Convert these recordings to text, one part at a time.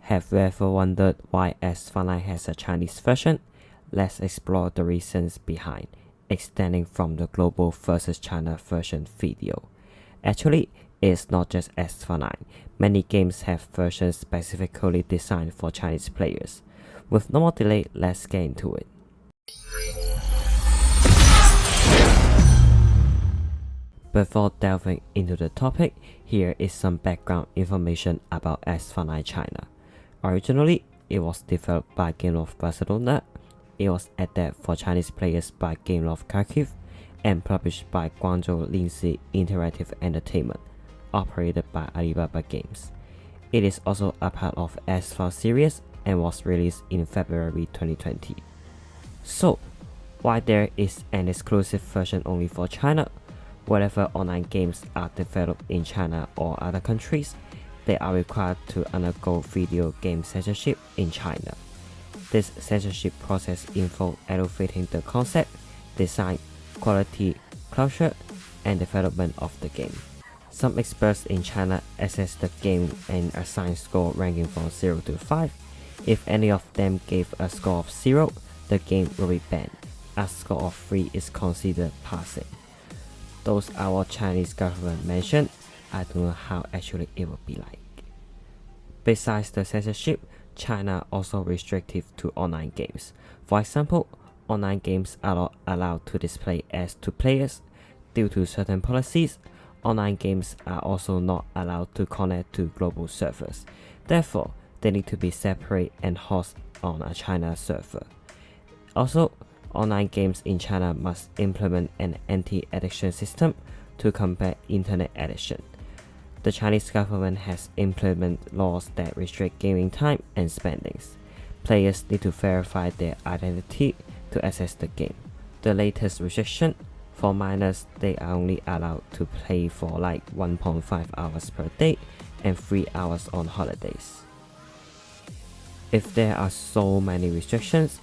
Have you ever wondered why Asphalt has a Chinese version? Let's explore the reasons behind, extending from the global versus China version video. Actually, it's not just Asphalt. Many games have versions specifically designed for Chinese players. With no more delay, let's get into it. Before delving into the topic, here is some background information about Asphalt China. Originally, it was developed by Gameloft Barcelona. It was adapted for Chinese players by Gameloft Kharkiv and published by Guangzhou Linxi Interactive Entertainment, operated by Alibaba Games. It is also a part of Asphalt series and was released in February 2020. So, why there is an exclusive version only for China? Whenever online games are developed in China or other countries, they are required to undergo video game censorship in China. This censorship process involves elevating the concept, design, quality, culture, and development of the game. Some experts in China assess the game and assign score ranking from 0 to 5. If any of them gave a score of 0, the game will be banned. A score of 3 is considered passing. Those are what Chinese government mentioned. I don't know how actually it will be like. Besides the censorship, China also restrictive to online games. For example, online games are not allowed to display ads to players. Due to certain policies, online games are also not allowed to connect to global servers. Therefore, they need to be separate and host on a China server. Also, online games in China must implement an anti-addiction system to combat internet addiction. The Chinese government has implemented laws that restrict gaming time and spendings. Players need to verify their identity to access the game. The latest restriction, for minors, they are only allowed to play for like 1.5 hours per day and 3 hours on holidays. If there are so many restrictions,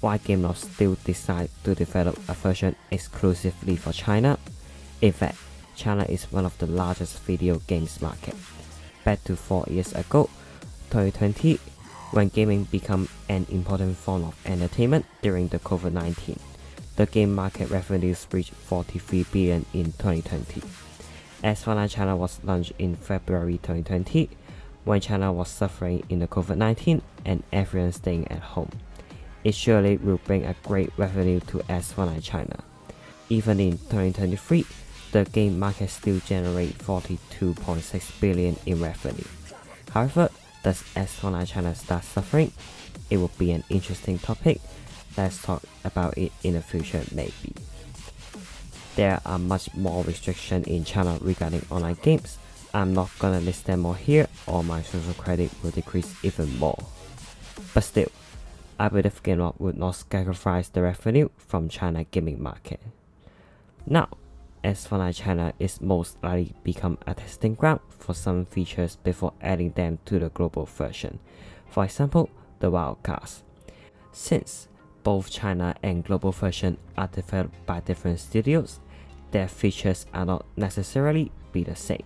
why Gameloft still decide to develop a version exclusively for China? In fact, China is one of the largest video games market. Back to 4 years ago, 2020, when gaming became an important form of entertainment during the COVID-19, the game market revenues reached 43 billion in 2020. Asphalt China was launched in February 2020, when China was suffering in the COVID-19 and everyone staying at home. It surely will bring a great revenue to Asphalt China. Even in 2023, the game market still generates 42.6 billion in revenue. However, does Asphalt China start suffering? It will be an interesting topic. Let's talk about it in the future maybe. There are much more restrictions in China regarding online games. I'm not gonna list them all here or my social credit will decrease even more. But still, I believe Gameloft would not sacrifice the revenue from China gaming market. Now, Asphalt China is most likely become a testing ground for some features before adding them to the global version. For example, the wildcards. Since both China and global version are developed by different studios, their features are not necessarily be the same.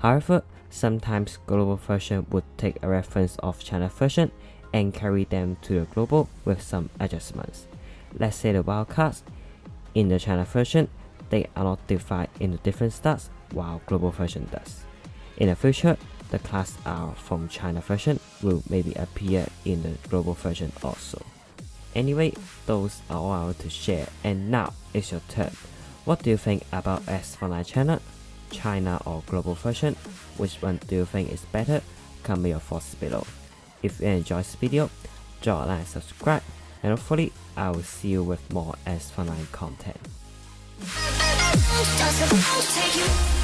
However, sometimes global version would take a reference of China version and carry them to the global with some adjustments. Let's say the wildcards. In the China version, they are not divided into different stats while global version does. In the future, the class R from China version will maybe appear in the global version also. Anyway, those are all I want to share, and now it's your turn. What do you think about Asphalt China or global version? Which one do you think is better? Comment your thoughts below. If you enjoyed this video, drop a like and subscribe, and hopefully I will see you with more Asphalt content. Just about to take you